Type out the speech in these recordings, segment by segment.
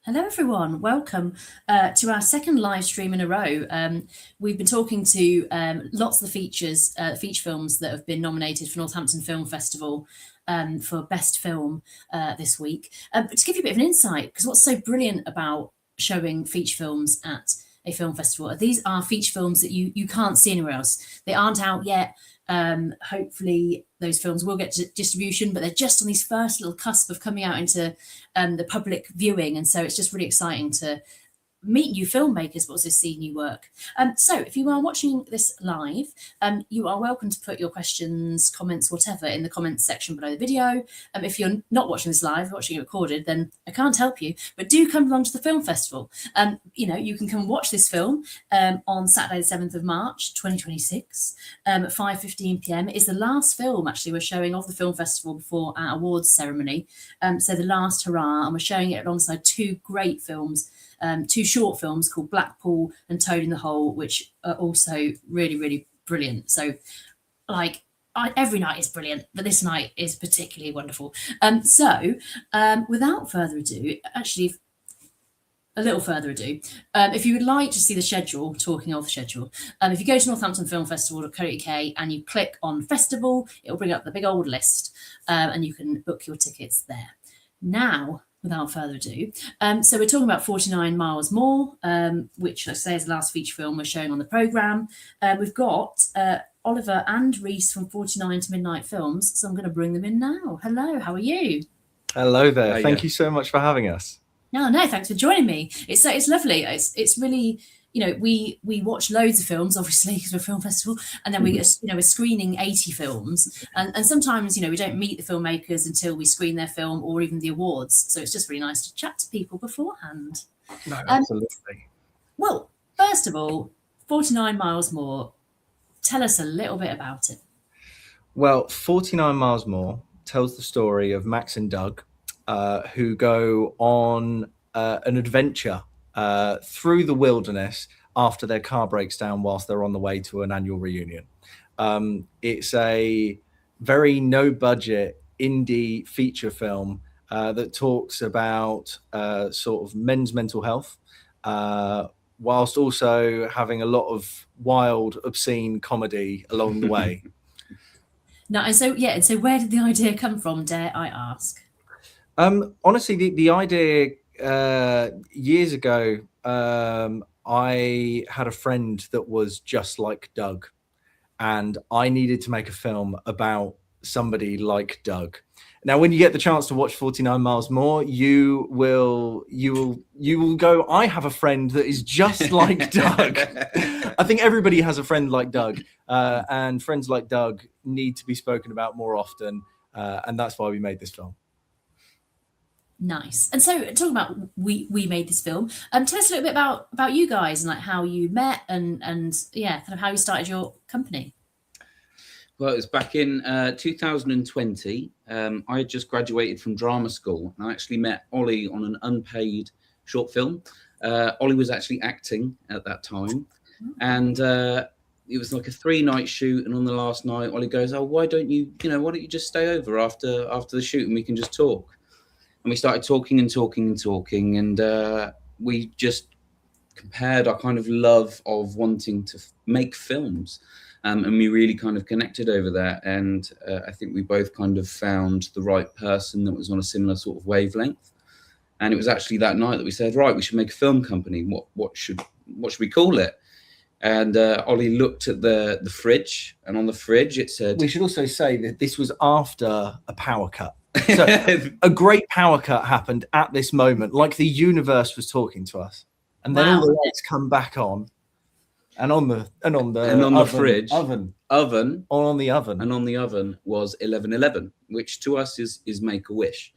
Hello, everyone. Welcome to our second live stream in a row. We've been talking to lots of the feature films that have been nominated for Northampton Film Festival for Best Film this week. But to give you a bit of an insight, because what's so brilliant about showing feature films at a film festival are these are feature films that you can't see anywhere else. They aren't out yet. Hopefully those films will get distribution, but they're just on these first little cusp of coming out into the public viewing, and so it's just really exciting to meet new filmmakers, but also see new work. So if you are watching this live, you are welcome to put your questions, comments, whatever in the comments section below the video. If you're not watching this live, watching it recorded, then I can't help you, but do come along to the film festival. You can come watch this film on Saturday the 7th of March 2026 at 5:15 p.m. It is the last film actually we're showing of the film festival before our awards ceremony, so the last hurrah, and we're showing it alongside two great films, two short films called Blackpool and Toad in the Hole, which are also really, really brilliant. So, every night is brilliant, but this night is particularly wonderful. Without further ado, actually, a little further ado, if you would like to see the schedule, talking of the schedule, if you go to northamptonfilmfestival.co.uk and you click on festival, it'll bring up the big old list, and you can book your tickets there. Now, without further ado, so we're talking about 49 Miles More, which, let's say, is the last feature film we're showing on the programme. We've got Oliver and Reese from 49 to Midnight Films, so I'm going to bring them in now. Hello, how are you? Hello there. Thank you so much for having us. No, thanks for joining me. It's lovely. It's really, we watch loads of films, obviously, because we're a film festival, and then we're screening 80 films, and sometimes we don't meet the filmmakers until we screen their film or even the awards. So it's just really nice to chat to people beforehand. No, absolutely. Well, first of all, 49 Miles More. Tell us a little bit about it. Well, 49 Miles More tells the story of Max and Doug, who go on an adventure through the wilderness after their car breaks down whilst they're on the way to an annual reunion. It's a very no-budget indie feature film that talks about sort of men's mental health, whilst also having a lot of wild, obscene comedy along the way. No, and so where did the idea come from, dare I ask? Honestly, the idea years ago, I had a friend that was just like Doug, and I needed to make a film about somebody like Doug. Now, when you get the chance to watch 49 Miles More, you will go, I have a friend that is just like Doug. I think everybody has a friend like Doug, and friends like Doug need to be spoken about more often, and that's why we made this film. Nice. And so, talking about we made this film, tell us a little bit about you guys and like how you met and kind of how you started your company. Well, it was back in 2020. I had just graduated from drama school, and I actually met Ollie on an unpaid short film. Ollie was actually acting at that time, and it was like a 3-night shoot. And on the last night, Ollie goes, "Oh, why don't you just stay over after the shoot and we can just talk?" And we started talking, and we just compared our kind of love of wanting to make films. And we really kind of connected over that. And I think we both kind of found the right person that was on a similar sort of wavelength. And it was actually that night that we said, right, we should make a film company. What should we call it? And Ollie looked at the fridge, and on the fridge it said... We should also say that this was after a power cut. So a great power cut happened at this moment, like the universe was talking to us. And then all the lights come back on. And on the fridge oven on the oven was 11/11, which to us is make a wish.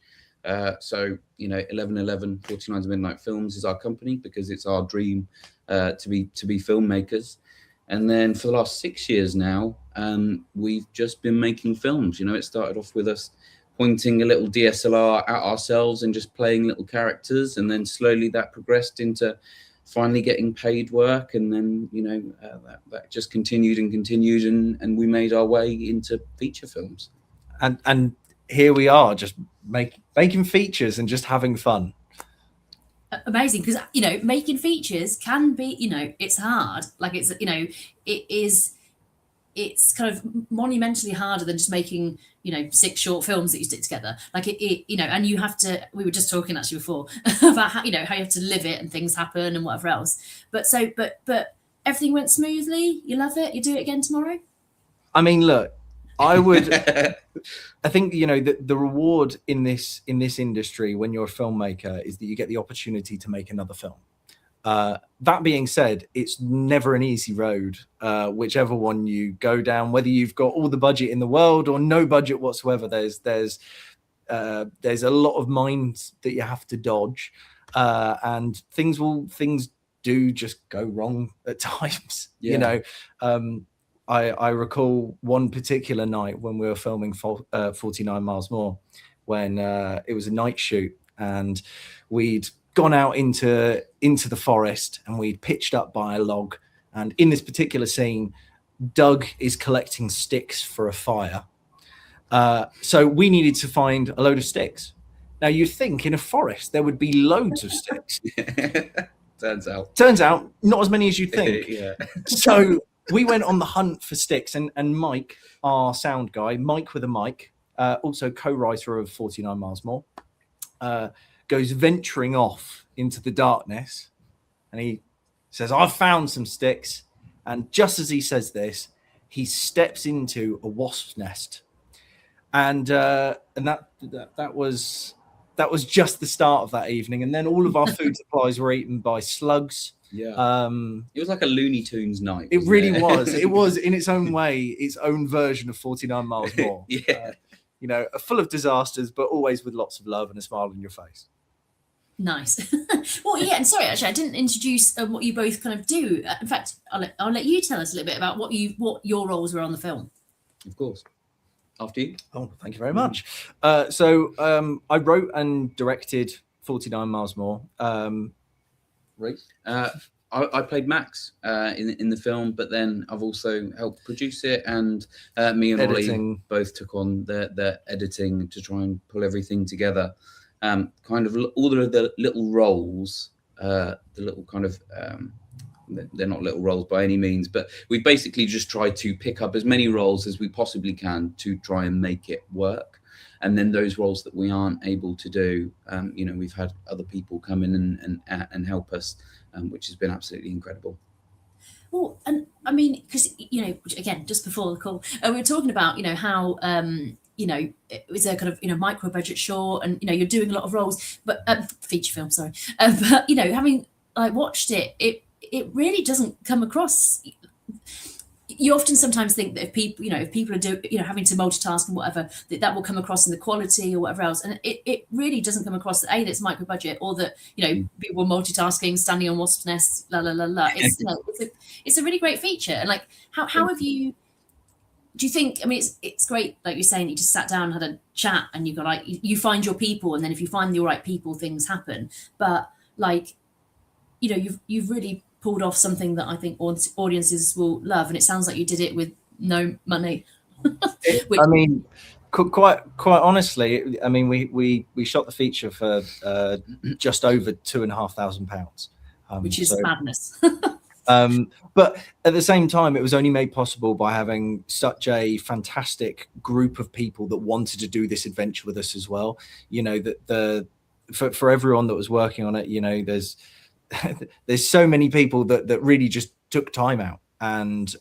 So 11/11 49 to Midnight Films is our company because it's our dream to be filmmakers. And then for the last 6 years now, we've just been making films. It started off with us pointing a little DSLR at ourselves and just playing little characters, and then slowly that progressed into finally getting paid work, and then that just continued, and we made our way into feature films. And here we are, just making features and just having fun. amazing, because making features can be, it's hard. Like it is it's kind of monumentally harder than just making 6 short films that you stick together. Like and you have to, we were just talking actually before about how you have to live it and things happen and whatever else. But everything went smoothly. You love it. You do it again tomorrow. I mean, look, I would. I think the reward in this industry when you're a filmmaker is that you get the opportunity to make another film. That being said, it's never an easy road, whichever one you go down. Whether you've got all the budget in the world or no budget whatsoever, there's a lot of mines that you have to dodge, and things do just go wrong at times. Yeah. I recall one particular night when we were filming 49 Miles More, when it was a night shoot and we'd gone out into the forest and we'd pitched up by a log. And in this particular scene, Doug is collecting sticks for a fire. So we needed to find a load of sticks. Now you'd think in a forest there would be loads of sticks. Turns out not as many as you'd think. Yeah. So we went on the hunt for sticks, and Mike, our sound guy, Mike with a mic, also co-writer of 49 Miles More, goes venturing off into the darkness, and he says, "I've found some sticks." And just as he says this, he steps into a wasp's nest, and that was just the start of that evening. And then all of our food supplies were eaten by slugs. Yeah. It was like a Looney Tunes night. It really was. It was, in its own way, its own version of 49 Miles More. Yeah. Full of disasters, but always with lots of love and a smile on your face. Nice. Well, yeah, and sorry, actually, I didn't introduce what you both kind of do. In fact, I'll let you tell us a little bit about what your roles were on the film. Of course. After you. Oh, thank you very much. So I wrote and directed 49 Miles More. Right. I played Max in the film, but then I've also helped produce it, and me and Ollie both took on the editing to try and pull everything together. Kind of all of the little roles, the little kind of they're not little roles by any means, but we basically just try to pick up as many roles as we possibly can to try and make it work. And then those roles that we aren't able to do, we've had other people come in and help us, which has been absolutely incredible. Well, and I mean, because again, just before the call, we were talking about how it was a kind of micro budget short, and you're doing a lot of roles, but feature film, sorry, but having watched it really doesn't come across. You often sometimes think that if people are having to multitask and whatever, that will come across in the quality or whatever else, and it really doesn't come across that that it's micro budget, or that people are multitasking, standing on wasp nests, la la la la. It's a really great feature. And how have you? Do you think? I mean, it's great, like you're saying, you just sat down, had a chat, and you got you find your people, and then if you find the right people, things happen. But you've really pulled off something that I think audiences will love, and it sounds like you did it with no money. I mean, quite honestly, I mean, we shot the feature for just over £2,500, which is madness. But at the same time, it was only made possible by having such a fantastic group of people that wanted to do this adventure with us as well. That for everyone that was working on it, there's so many people that really just took time out and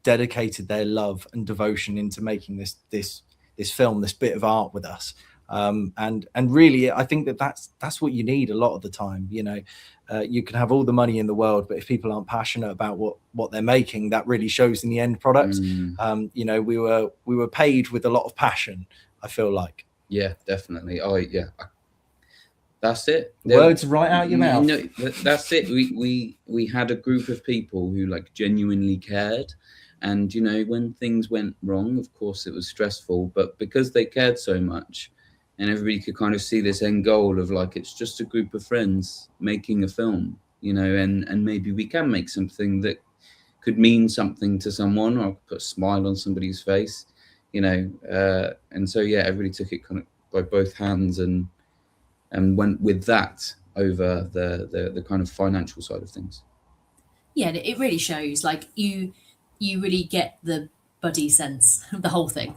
dedicated their love and devotion into making this film, this bit of art with us. And really, I think that's what you need a lot of the time. You can have all the money in the world, but if people aren't passionate about what they're making, that really shows in the end product. We were paid with a lot of passion, I feel like. Yeah, definitely. That's it. Words right out your mouth. No, that's it. We had a group of people who genuinely cared, and when things went wrong, of course it was stressful, but because they cared so much, and everybody could kind of see this end goal of it's just a group of friends making a film, and maybe we can make something that could mean something to someone or put a smile on somebody's face, and so everybody took it kind of by both hands and went with that. over the kind of financial side of things. Yeah, and it really shows. Like you really get the buddy sense of the whole thing.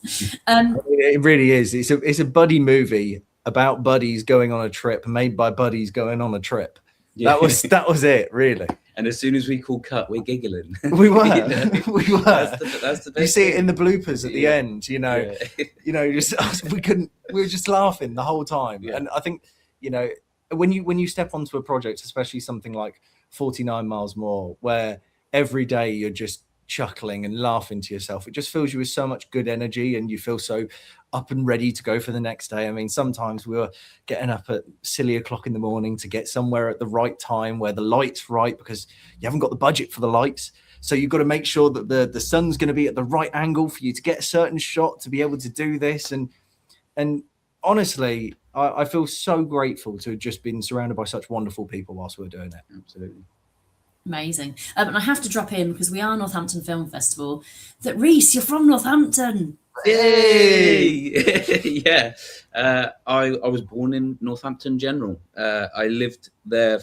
It really is. It's a buddy movie about buddies going on a trip, made by buddies going on a trip. Yeah. That was it, really. And as soon as we call cut, we're giggling. We were. You know? We were. That's the best. You see it thing. in the bloopers at the Yeah. end, you know. Yeah. You know, we were just laughing the whole time. Yeah. And I think, you know, when you step onto a project, especially something like 49 Miles More, where every day you're just chuckling and laughing to yourself, it just fills you with so much good energy, and you feel so up and ready to go for the next day. I mean, sometimes we were getting up at silly o'clock in the morning to get somewhere at the right time where the light's right, because you haven't got the budget for the lights. So you've got to make sure that the sun's going to be at the right angle for you to get a certain shot to be able to do this. And honestly, I feel so grateful to have just been surrounded by such wonderful people whilst we were doing it. Absolutely. Amazing. And I have to drop in, because we are Northampton Film Festival, that Reese, you're from Northampton. Yay! Yeah. I was born in Northampton General. I lived there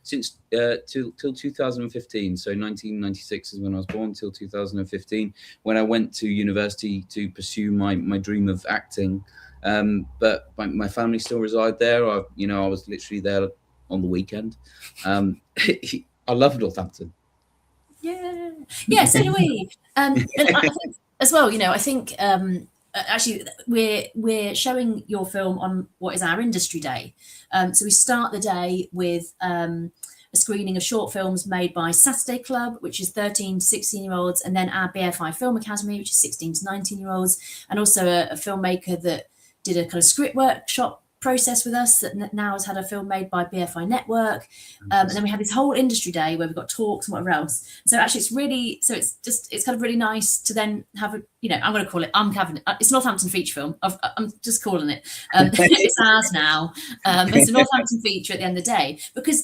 since till 2015. So 1996 is when I was born, till 2015, when I went to university to pursue my dream of acting. But my family still reside there. I was literally there on the weekend. I love Northampton. Yeah, so do we. And I think as well, I think actually we're showing your film on what is our industry day. So we start the day with a screening of short films made by Saturday Club, which is 13 to 16-year-olds, and then our BFI Film Academy, which is 16 to 19-year-olds, and also a filmmaker that did a kind of script workshop process with us that now has had a film made by BFI Network, and then we have this whole industry day where we've got talks and whatever else. So actually it's kind of really nice to then have I'm going to call it it's Northampton feature film. I'm just calling it it's ours now. It's a Northampton feature at the end of the day, because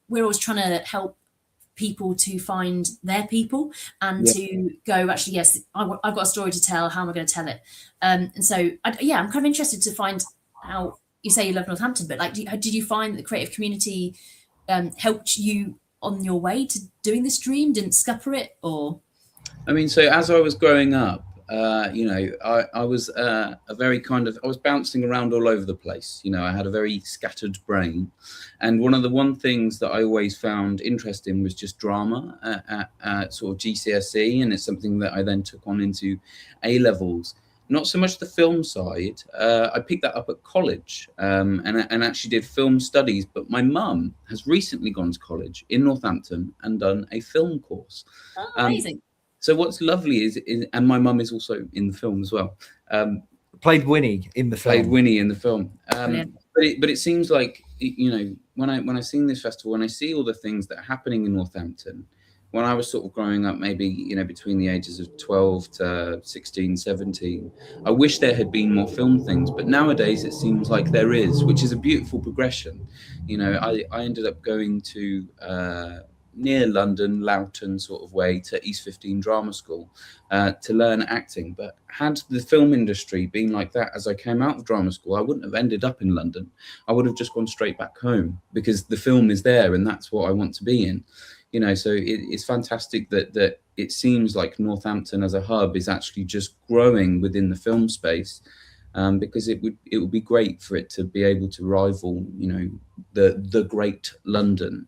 we're always trying to help people to find their people and to go, actually, yes, I've got a story to tell. How am I going to tell it? And so, I'm kind of interested to find how you say you love Northampton, but did you find that the creative community helped you on your way to doing this dream? Didn't scupper it, or? I mean, so as I was growing up, I was I was bouncing around all over the place. I had a very scattered brain, and one things that I always found interesting was just drama at sort of GCSE, and it's something that I then took on into A levels. Not so much the film side. I picked that up at college, and actually did film studies. But my mum has recently gone to college in Northampton and done a film course. Oh, amazing. So what's lovely is, and my mum is also in the film as well. Played Winnie in the film. But it seems like, when I've seen this festival, when I see all the things that are happening in Northampton, when I was sort of growing up, maybe, between the ages of 12 to 16, 17, I wish there had been more film things. But nowadays it seems like there is, which is a beautiful progression. I ended up going to near London, Loughton sort of way, to East 15 Drama School to learn acting. But had the film industry been like that as I came out of drama school, I wouldn't have ended up in London. I would have just gone straight back home, because the film is there and that's what I want to be in. So it's fantastic that it seems like Northampton as a hub is actually just growing within the film space, because it would be great for it to be able to rival, the great London,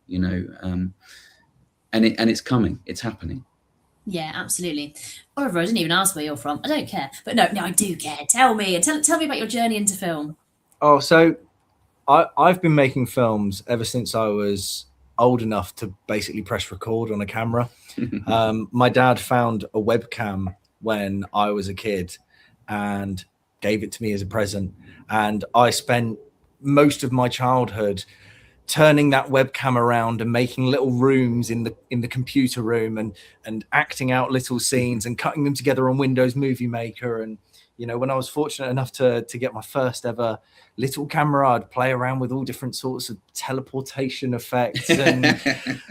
and it's coming, it's happening. Yeah, absolutely. Oliver, I didn't even ask where you're from. I don't care, but no, I do care. Tell me, and tell me about your journey into film. Oh, so I've been making films ever since I was old enough to basically press record on a camera. My dad found a webcam when I was a kid and gave it to me as a present, and I spent most of my childhood turning that webcam around and making little rooms in the computer room and acting out little scenes and cutting them together on Windows Movie Maker. And when I was fortunate enough to get my first ever little camera, I'd play around with all different sorts of teleportation effects and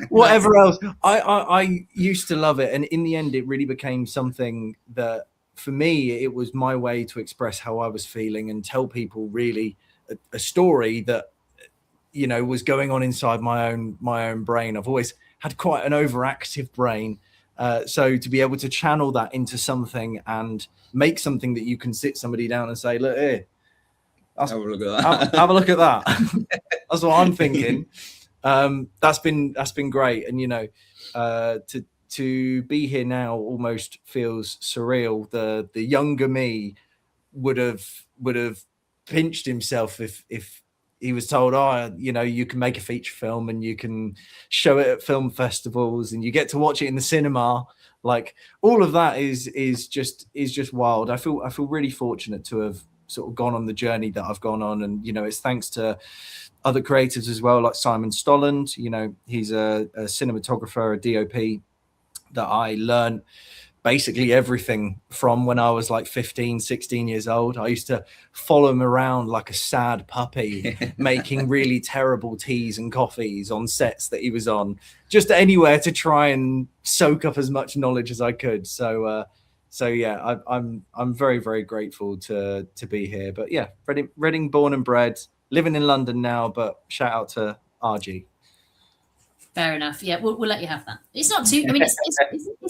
whatever else. I used to love it, and in the end it really became something that, for me, it was my way to express how I was feeling and tell people really a story that, you know, was going on inside my own brain. I've always had quite an overactive brain. So to be able to channel that into something and make something that you can sit somebody down and say, look here, Have a look at that. have a look at that. That's what I'm thinking. That's been great. And, you know, to be here now almost feels surreal. The younger me would have pinched himself if he was told, oh, you know, you can make a feature film and you can show it at film festivals and you get to watch it in the cinema. Like, all of that is just wild. I feel really fortunate to have sort of gone on the journey that I've gone on. And, you know, it's thanks to other creators as well, like Simon Stolland. You know, he's a cinematographer, a DOP that I learned basically everything from when I was like 15, 16 years old. I used to follow him around like a sad puppy, making really terrible teas and coffees on sets that he was on, just anywhere to try and soak up as much knowledge as I could. So yeah, I'm very, very grateful to be here. But yeah, Reading born and bred, living in London now, but shout out to RG. Fair enough. Yeah, we'll let you have that. It's not too. I mean, it's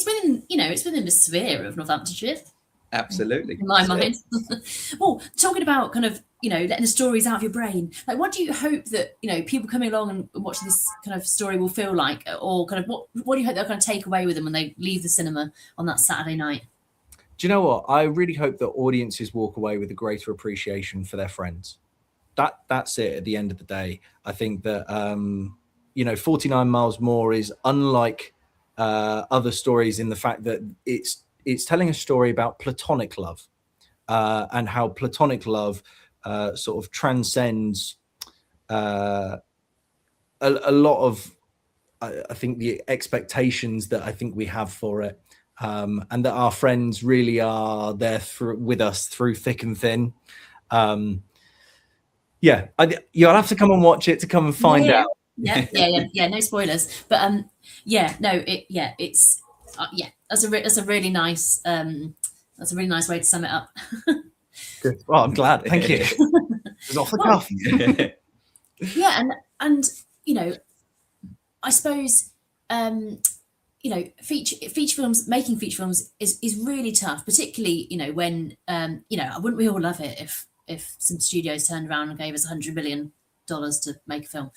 within, you know, it's within the sphere of Northamptonshire. Absolutely. In my mind. Well, talking about kind of, you know, letting the stories out of your brain. Like, what do you hope that, you know, people coming along and watching this kind of story will feel like, or kind of what do you hope they'll kind of take away with them when they leave the cinema on that Saturday night? Do you know what? I really hope that audiences walk away with a greater appreciation for their friends. That's it. At the end of the day, I think that. You know, 49 Miles More is unlike other stories in the fact that it's telling a story about platonic love and how platonic love sort of transcends a lot of, I think, the expectations that I think we have for it, and that our friends really are there with us through thick and thin. Yeah, you'll have to come and watch it to come and find out. Yeah. No spoilers, but it's that's a really nice way to sum it up. Good. Well, I'm glad. Thank you. It's off the cuff. Yeah, and you know, I suppose you know, making feature films is really tough, particularly, you know, when you know, wouldn't we all love it if some studios turned around and gave us $100 million to make a film.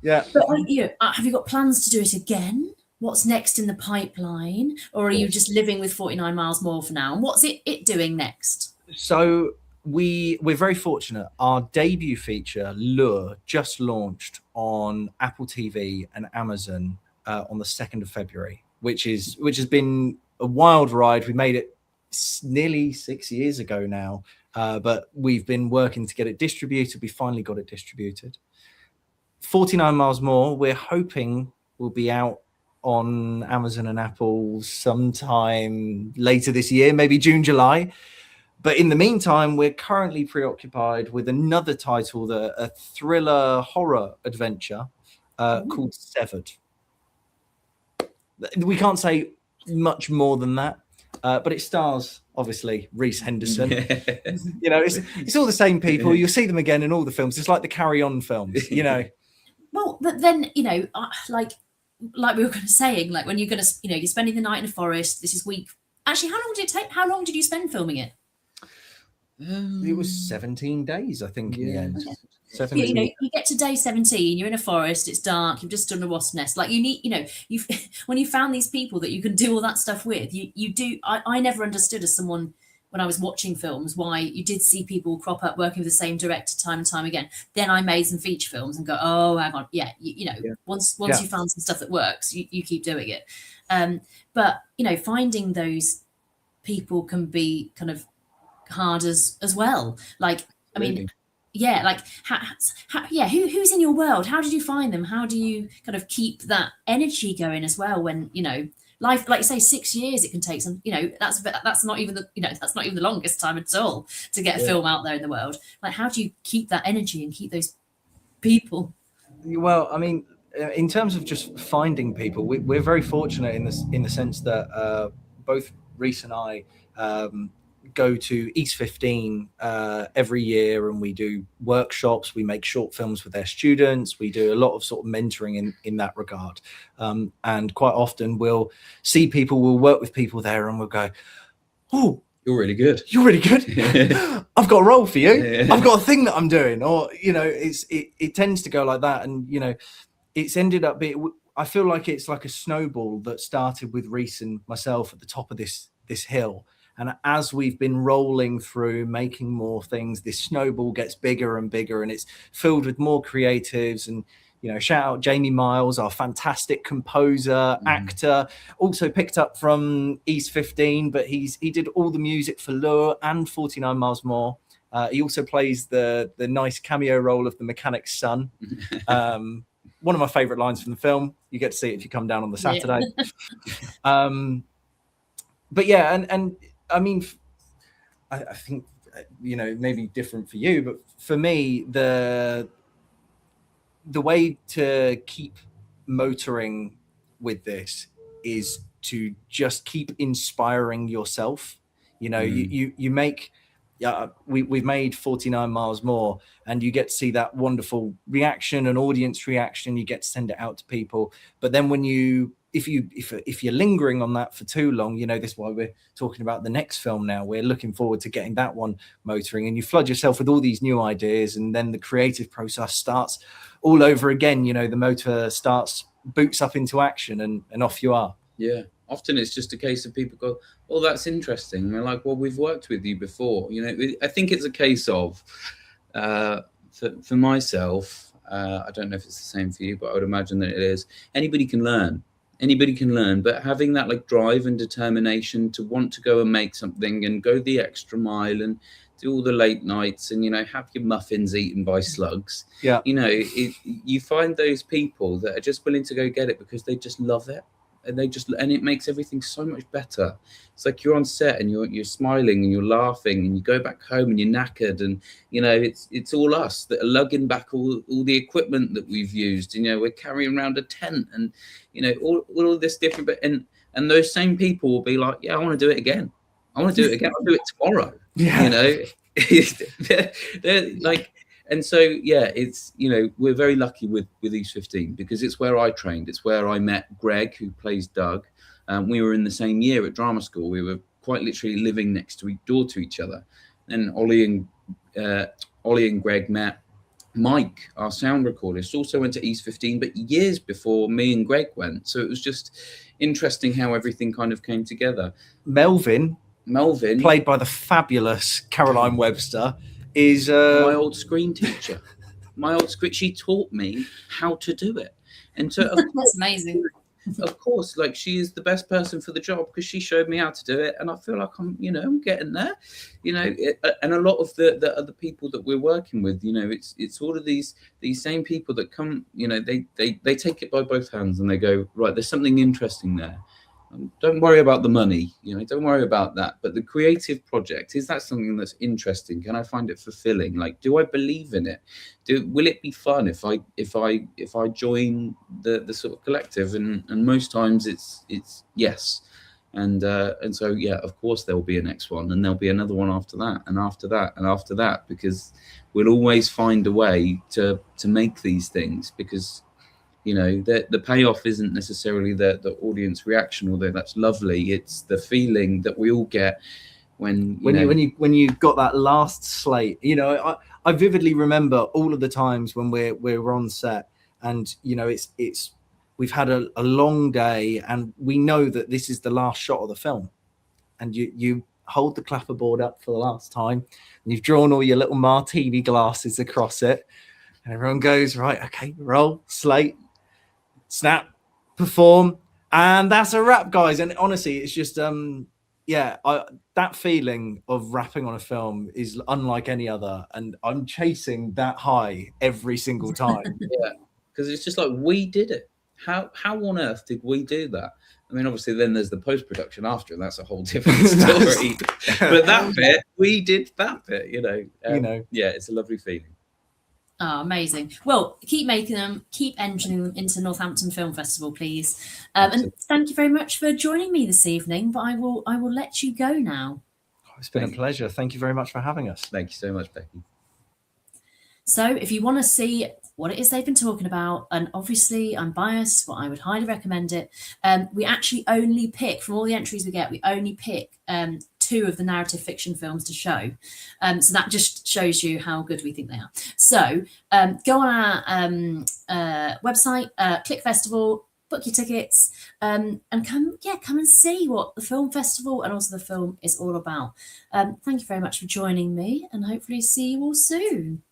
Yeah. But you know, have you got plans to do it again? What's next in the pipeline? Or are you just living with 49 Miles More for now? And what's it doing next? So we're very fortunate. Our debut feature, Lure, just launched on Apple TV and Amazon on the 2nd of February, which has been a wild ride. We made it nearly 6 years ago now. But we've been working to get it distributed. We finally got it distributed. 49 Miles More, we're hoping will be out on Amazon and Apple sometime later this year, maybe June, July. But in the meantime, we're currently preoccupied with another title, a thriller horror adventure called Severed. We can't say much more than that. But it stars, obviously, Reese Henderson. You know, it's all the same people. You'll see them again in all the films. It's like the Carry On films, you know. Well, but then, you know, like we were kind of saying, like when you're going to, you know, you're spending the night in a forest. This is week. Actually, how long did it take? How long did you spend filming it? It was 17 days, I think, in the end. Okay. You know, you get to day 17, you're in a forest, it's dark, you've just done a wasp nest. Like, you need, you know, when you found these people that you can do all that stuff with, you do. I never understood, as someone, when I was watching films, why you did see people crop up working with the same director time and time again. Then I made some feature films and go, oh, hang on, once you found some stuff that works, you keep doing it. But you know, finding those people can be kind of hard as well. Like, I mean. Yeah, like who's in your world? How did you find them? How do you kind of keep that energy going as well when, you know, life, like you say, 6 years it can take some, you know, that's not even the longest time at all to get a film out there in the world. Like, how do you keep that energy and keep those people? Well, I mean, in terms of just finding people, we're very fortunate in the sense that both Reese and I, go to East 15 every year, and we do workshops. We make short films with their students. We do a lot of sort of mentoring in that regard. And quite often we'll see people, we'll work with people there, and we'll go, "Oh, You're really good. you're really good. I've got a role for you. Yeah. I've got a thing that I'm doing." Or, you know, it tends to go like that. And, you know, it's ended up being, I feel like it's like a snowball that started with Reese and myself at the top of this hill. And as we've been rolling through, making more things, this snowball gets bigger and bigger, and it's filled with more creatives. And, you know, shout out Jamie Miles, our fantastic composer, actor, also picked up from East 15, but he did all the music for Lure and 49 Miles More. He also plays the nice cameo role of the mechanic's son. One of my favorite lines from the film. You get to see it if you come down on the Saturday. Yeah. But yeah, and I mean, I think, you know, maybe different for you, but for me, the way to keep motoring with this is to just keep inspiring yourself. You know, you make, we've made 49 Miles More, and you get to see that wonderful reaction and audience reaction. You get to send it out to people. But then when if you're lingering on that for too long, you know, this is why we're talking about the next film now. We're looking forward to getting that one motoring, and you flood yourself with all these new ideas, and then the creative process starts all over again. You know, the motor boots up into action, and off you are. Yeah. Often it's just a case of people go, "Oh, that's interesting." And we're like, "Well, we've worked with you before." You know, I think it's a case of, for myself, I don't know if it's the same for you, but I would imagine that it is. Anybody can learn, but having that like drive and determination to want to go and make something and go the extra mile and do all the late nights and, you know, have your muffins eaten by slugs. Yeah. You know, you find those people that are just willing to go get it because they just love it. And it makes everything so much better. It's like you're on set and you're smiling and you're laughing, and you go back home and you're knackered, and, you know, it's all us that are lugging back all the equipment that we've used. You know, we're carrying around a tent, and, you know, all this different, and those same people will be like, "Yeah, I want to do it again. I want to do it again. I'll do it tomorrow." Yeah. You know, they're like. And so, yeah, it's, you know, we're very lucky with East 15 because it's where I trained. It's where I met Greg, who plays Doug. We were in the same year at drama school. We were quite literally living next door to each other. And Ollie and Greg met. Mike, our sound recordist, also went to East 15, but years before me and Greg went. So it was just interesting how everything kind of came together. Melvin, played by the fabulous Caroline Webster, is my old screen teacher. She taught me how to do it. And so that's amazing. Of course, like, she is the best person for the job because she showed me how to do it, and I feel like I'm getting there, you know. And a lot of the other people that we're working with, you know, it's all of these same people that come, you know, they take it by both hands and they go, right, there's something interesting there. Don't worry about the money, you know, don't worry about that. But the creative project, is that something that's interesting? Can I find it fulfilling? Like, do I believe in it? Will it be fun if I join the sort of collective? And most times it's yes. And so, yeah, of course there will be a next one, and there'll be another one after that, and after that, and after that, because we'll always find a way to make these things, because, you know, the payoff isn't necessarily the audience reaction, although that's lovely. It's the feeling that we all get when you got that last slate. You know, I vividly remember all of the times when we're on set, and, you know, it's we've had a long day, and we know that this is the last shot of the film, and you hold the clapperboard up for the last time, and you've drawn all your little martini glasses across it, and everyone goes, right, okay, roll, slate, snap, perform, and that's a wrap, guys. And honestly, it's just that feeling of wrapping on a film is unlike any other, and I'm chasing that high every single time. Yeah, because it's just like, we did it. How on earth did we do that? I mean, obviously then there's the post-production after, and that's a whole different story. But that bit, we did that bit, you know. Yeah, it's a lovely feeling. Oh, amazing. Well, keep making them, keep entering them into Northampton Film Festival, please. And thank you very much for joining me this evening, but I will let you go now. It's been Thank a you. pleasure. Thank you very much for having us. Thank you so much, Becky. So if you want to see what it is they've been talking about, and obviously I'm biased, but I would highly recommend it. We actually only pick, from all the entries we get, we only pick 2 of the narrative fiction films to show. So that just shows you how good we think they are. So go on our website, click festival, book your tickets, and come and see what the film festival and also the film is all about. Thank you very much for joining me, and hopefully see you all soon.